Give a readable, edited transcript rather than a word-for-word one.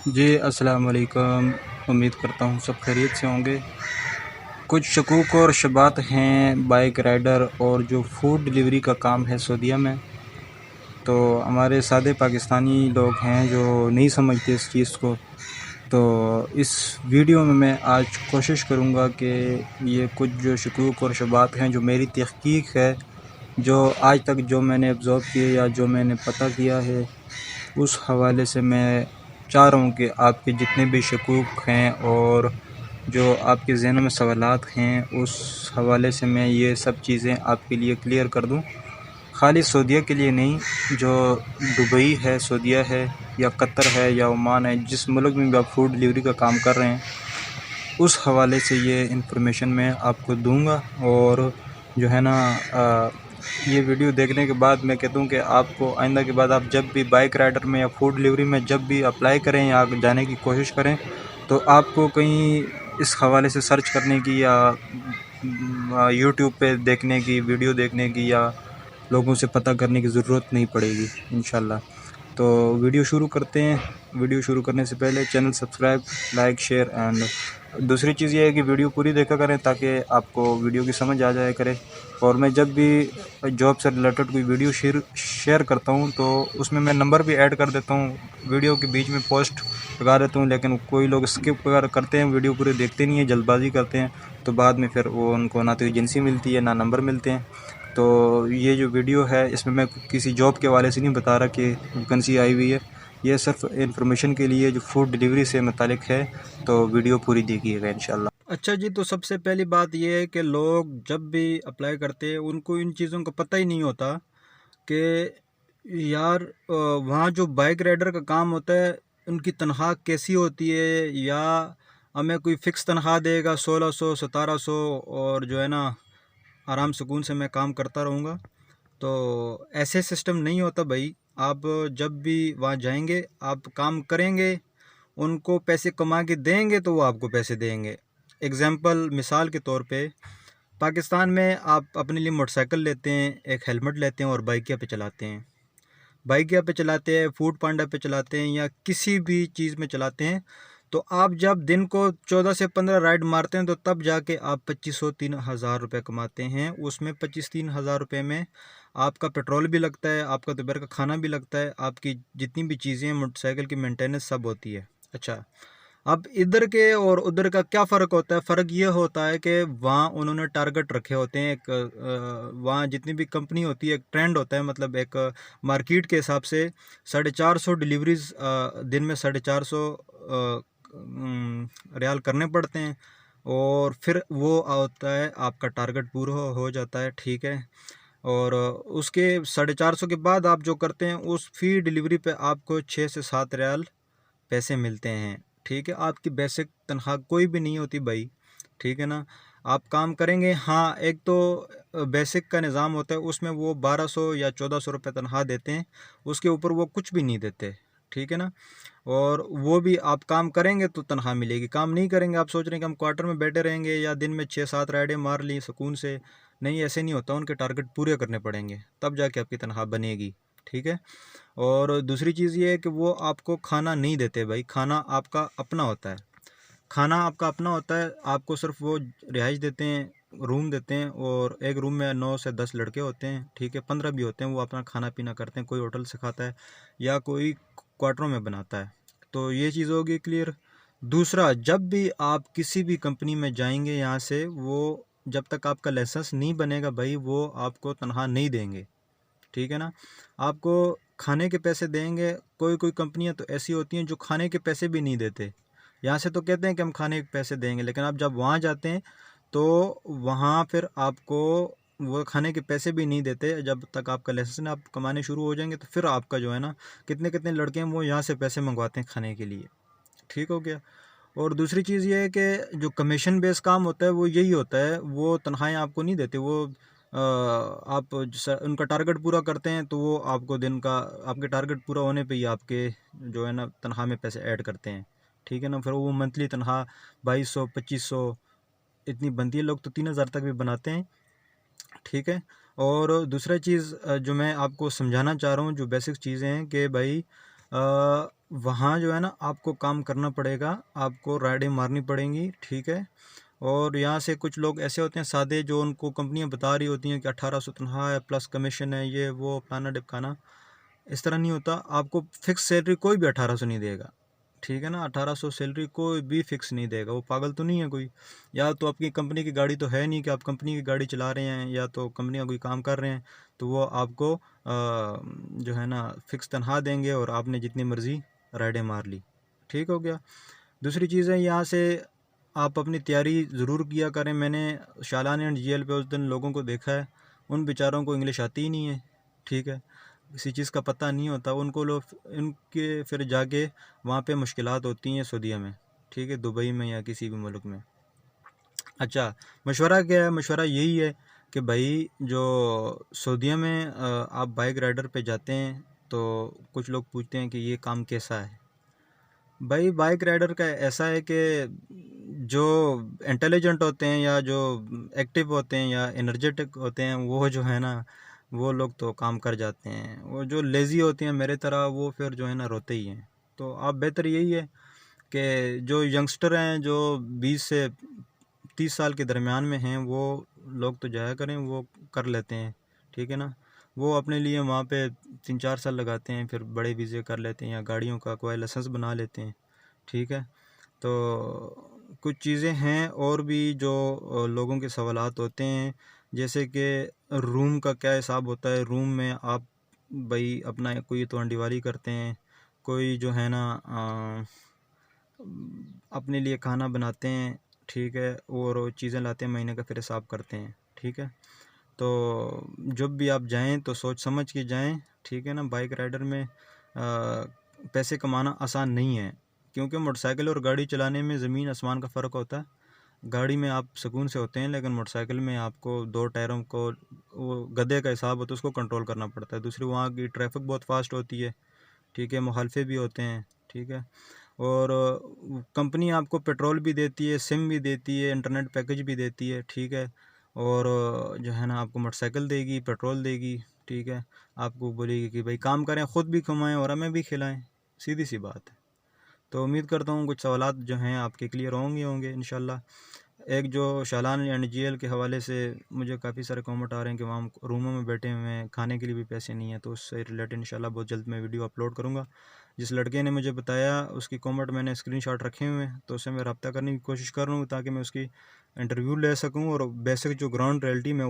जी, अस्सलाम वालेकुम। उम्मीद करता हूँ सब खैरियत से होंगे। कुछ शकूक और शुबात हैं बाइक राइडर और जो फूड डिलीवरी का काम है सऊदीया में। तो हमारे सादे पाकिस्तानी लोग हैं जो नहीं समझते इस चीज़ को। तो इस वीडियो में मैं आज कोशिश करूँगा कि ये कुछ जो शकूक और शुबात हैं, जो मेरी तहकीक है, जो आज तक जो मैंने ऑब्ज़र्व किए या जो मैंने पता किया है, उस हवाले से मैं चाह रहा हूँ कि आपके जितने भी शकूक हैं और जो आपके ज़हन में सवालात हैं, उस हवाले से मैं ये सब चीज़ें आपके लिए क्लियर कर दूँ। खाली सऊदीया के लिए नहीं, जो दुबई है, सऊदीया है या कतर है या ओमान है, जिस मुल्क में भी आप फूड डिलीवरी का काम कर रहे हैं, उस हवाले से ये इन्फॉर्मेशन मैं आपको दूंगा। और जो है ना, ये वीडियो देखने के बाद मैं कहता हूँ कि आपको आइंदा के बाद आप जब भी बाइक राइडर में या फूड डिलीवरी में जब भी अप्लाई करें या जाने की कोशिश करें, तो आपको कहीं इस हवाले से सर्च करने की या यूट्यूब पे देखने की, वीडियो देखने की या लोगों से पता करने की ज़रूरत नहीं पड़ेगी इंशाल्लाह। तो वीडियो शुरू करते हैं। वीडियो शुरू करने से पहले channel subscribe, like, share and दूसरी चीज़ ये है कि वीडियो पूरी देखा करें ताकि आपको वीडियो की समझ आ जाया करे। और मैं जब भी जॉब से रिलेटेड कोई वीडियो शेयर करता हूँ तो उसमें मैं नंबर भी ऐड कर देता हूँ। वीडियो के बीच में पोस्ट लगा देता हूँ, लेकिन कोई लोग स्किप वगैरह करते हैं, वीडियो पूरे देखते नहीं हैं, जल्दबाजी करते हैं, तो बाद में फिर वो उनको ना तो एजेंसी मिलती है ना नंबर मिलते हैं। तो ये जो वीडियो है इसमें मैं किसी जॉब के हवाले से नहीं बता रहा कि वैकेंसी आई हुई है, ये सिर्फ इन्फॉर्मेशन के लिए जो फूड डिलीवरी से मुतालिक है। तो वीडियो पूरी देखिएगा इंशाल्लाह। अच्छा जी, तो सबसे पहली बात ये है कि लोग जब भी अप्लाई करते हैं उनको इन चीज़ों का पता ही नहीं होता कि यार वहाँ जो बाइक राइडर का काम होता है उनकी तनख्वाह कैसी होती है, या हमें कोई फ़िक्स तनख्वाह देगा 1600 1700 और जो है ना आराम सुकून से मैं काम करता रहूँगा। तो ऐसे सिस्टम नहीं होता भाई। आप जब भी वहाँ जाएंगे आप काम करेंगे, उनको पैसे कमा के देंगे तो वो आपको पैसे देंगे। एग्जाम्पल मिसाल के तौर पे पाकिस्तान में आप अपने लिए मोटरसाइकिल लेते हैं, एक हेलमेट लेते हैं और बाइकिया पे चलाते हैं। बाइकिया पे चलाते हैं, फूड पांडा पे चलाते हैं या किसी भी चीज़ में चलाते हैं, तो आप जब दिन को 14 से 15 राइड मारते हैं तो तब जाके आप 2500 3000 रुपये कमाते हैं। उसमें 25 3000 रुपये में आपका पेट्रोल भी लगता है, आपका दोपहर का खाना भी लगता है, आपकी जितनी भी चीज़ें मोटरसाइकिल की मेंटेनेंस सब होती है। अच्छा, अब इधर के और उधर का क्या फ़र्क होता है? फ़र्क ये होता है कि वहाँ उन्होंने टारगेट रखे होते हैं। एक वहाँ जितनी भी कंपनी होती है एक ट्रेंड होता है, मतलब एक मार्केट के हिसाब से 450 डिलीवरीज दिन में 450 रियाल करने पड़ते हैं, और फिर वो होता है आपका टारगेट पूरा हो जाता है। ठीक है, और उसके 450 के बाद आप जो करते हैं उस फी डिलीवरी पे आपको 6 से 7 रियाल पैसे मिलते हैं। ठीक है, आपकी बेसिक तनख्वाह कोई भी नहीं होती भाई। ठीक है ना, आप काम करेंगे। हाँ, एक तो बेसिक का निज़ाम होता है, उसमें वो 1200 या 1400 रुपये तनख्वाह देते हैं, उसके ऊपर वो कुछ भी नहीं देते। ठीक है ना, और वो भी आप काम करेंगे तो तनख्वाह मिलेगी, काम नहीं करेंगे आप सोच रहे हैं कि हम क्वार्टर में बैठे रहेंगे या दिन में 6 7 राइडें मार ली सुकून से, नहीं, ऐसे नहीं होता। उनके टारगेट पूरे करने पड़ेंगे तब जाके आपकी तनख्वाह बनेगी। ठीक है, और दूसरी चीज़ ये है कि वो आपको खाना नहीं देते भाई, खाना आपका अपना होता है। खाना आपका अपना होता है, आपको सिर्फ वो रिहाइश देते हैं, रूम देते हैं, और एक रूम में 9 से 10 लड़के होते हैं। ठीक है, 15 भी होते हैं, वो अपना खाना पीना करते हैं, कोई होटल से खाता है या कोई क्वार्टरों में बनाता है। तो ये चीज़ होगी क्लियर। दूसरा, जब भी आप किसी भी कंपनी में जाएंगे यहाँ से, वो जब तक आपका लाइसेंस नहीं बनेगा भाई, वो आपको तनख्वाह नहीं देंगे। ठीक है ना, आपको खाने के पैसे देंगे। कोई कोई कंपनियां तो ऐसी होती हैं जो खाने के पैसे भी नहीं देते। यहाँ से तो कहते हैं कि हम खाने के पैसे देंगे, लेकिन आप जब वहाँ जाते हैं तो वहाँ फिर आपको वो खाने के पैसे भी नहीं देते। जब तक आपका लाइसेंस ना आप कमाने शुरू हो जाएंगे तो फिर आपका जो है ना, कितने कितने लड़के हैं वो यहाँ से पैसे मंगवाते हैं खाने के लिए। ठीक हो गया। और दूसरी चीज़ ये है कि जो कमीशन बेस काम होता है वो यही होता है, वो तनख्वाहें आपको नहीं देते। वो आप उनका टारगेट पूरा करते हैं तो वो आपको दिन का, आपके टारगेट पूरा होने पे ही आपके जो है ना तनख्वाह में पैसे ऐड करते हैं। ठीक है ना, फिर वो मंथली तनख्वाह 2200 2500 इतनी बनती है, लोग तो 3000 तक भी बनाते हैं। ठीक है, और दूसरा चीज़ जो मैं आपको समझाना चाह रहा हूँ, जो बेसिक चीज़ें हैं कि भाई वहाँ जो है ना आपको काम करना पड़ेगा, आपको राइडें मारनी पड़ेंगी, ठीक है। और यहाँ से कुछ लोग ऐसे होते हैं सादे, जो उनको कंपनियां बता रही होती हैं कि 1800 तनख्वाह है प्लस कमीशन है, ये वो फलाना डिपकाना। इस तरह नहीं होता। आपको फिक्स सैलरी कोई भी 1800 नहीं देगा, ठीक है ना। 1800 सैलरी कोई भी फिक्स नहीं देगा। वो पागल तो नहीं है कोई, या तो आपकी कंपनी की गाड़ी तो है नहीं कि आप कंपनी की गाड़ी चला रहे हैं, या तो कंपनी का कोई काम कर रहे हैं, तो वो आपको जो है ना फिक्स तनख्वाह देंगे और आपने जितनी मर्ज़ी राइडें मार ली, ठीक हो गया। दूसरी चीज़ है, यहाँ से आप अपनी तैयारी ज़रूर किया करें। मैंने शालान एंड जीएल पे उस दिन लोगों को देखा है, उन बेचारों को इंग्लिश आती ही नहीं है, ठीक है, किसी चीज़ का पता नहीं होता उनको। लोग इनके फिर जाके वहाँ पे मुश्किलात होती हैं सऊदीया में, ठीक है, दुबई में या किसी भी मुल्क में। अच्छा, मशवरा क्या है? मशवरा यही है कि भाई जो सऊदीया में आप बाइक राइडर पे जाते हैं तो कुछ लोग पूछते हैं कि ये काम कैसा है। भाई बाइक राइडर का ऐसा है कि जो इंटेलिजेंट होते हैं या जो एक्टिव होते हैं या एनर्जेटिक होते हैं, वो जो है ना वो लोग तो काम कर जाते हैं। वो जो लेज़ी होते हैं मेरे तरह, वो फिर जो है ना रोते ही हैं। तो आप बेहतर यही है कि जो यंगस्टर हैं, जो 20 से 30 साल के दरमियान में हैं, वो लोग तो जाया करें, वो कर लेते हैं, ठीक है ना। वो अपने लिए वहाँ पे 3-4 साल लगाते हैं, फिर बड़े वीज़े कर लेते हैं या गाड़ियों का कोई लाइसेंस बना लेते हैं, ठीक है। तो कुछ चीज़ें हैं और भी जो लोगों के सवालात होते हैं, जैसे कि रूम का क्या हिसाब होता है। रूम में आप भाई अपना कोई तो अंडीवाली करते हैं, कोई जो है ना अपने लिए खाना बनाते हैं, ठीक है, और चीज़ें लाते हैं, महीने का फिर हिसाब करते हैं, ठीक है। तो जब भी आप जाएं तो सोच समझ के जाएं, ठीक है ना। बाइक राइडर में पैसे कमाना आसान नहीं है, क्योंकि मोटरसाइकिल और गाड़ी चलाने में ज़मीन आसमान का फ़र्क होता है। गाड़ी में आप सुकून से होते हैं, लेकिन मोटरसाइकिल में आपको 2 टायरों को, वो गधे का हिसाब होता है, उसको कंट्रोल करना पड़ता है। दूसरी, वहाँ की ट्रैफिक बहुत फास्ट होती है, ठीक है, मुखालफे भी होते हैं, ठीक है। और कंपनी आपको पेट्रोल भी देती है, सिम भी देती है, इंटरनेट पैकेज भी देती है, ठीक है। और जो है ना आपको मोटरसाइकिल देगी, पेट्रोल देगी, ठीक है। आपको बोलेगी कि भाई काम करें, ख़ुद भी कमाएं और हमें भी खिलाएं, सीधी सी बात है। तो उम्मीद करता हूँ कुछ सवालात जो हैं आपके क्लियर होंगे इंशाल्लाह। एक जो शालान एंड जीएल के हवाले से मुझे काफ़ी सारे कमेंट आ रहे हैं कि वहाँ रूमों में बैठे हुए हैं, खाने के लिए भी पैसे नहीं हैं, तो उससे रिलेटेड इंशाल्लाह बहुत जल्द मैं वीडियो अपलोड करूँगा। जिस लड़के ने मुझे बताया उसकी कमेंट मैंने स्क्रीनशॉट रखे हुए हैं, तो उससे मैं रब्ता करने की कोशिश कर रहा हूँ ताकि मैं उसकी इंटरव्यू ले सकूँ और बेसिक जो ग्राउंड रियलिटी में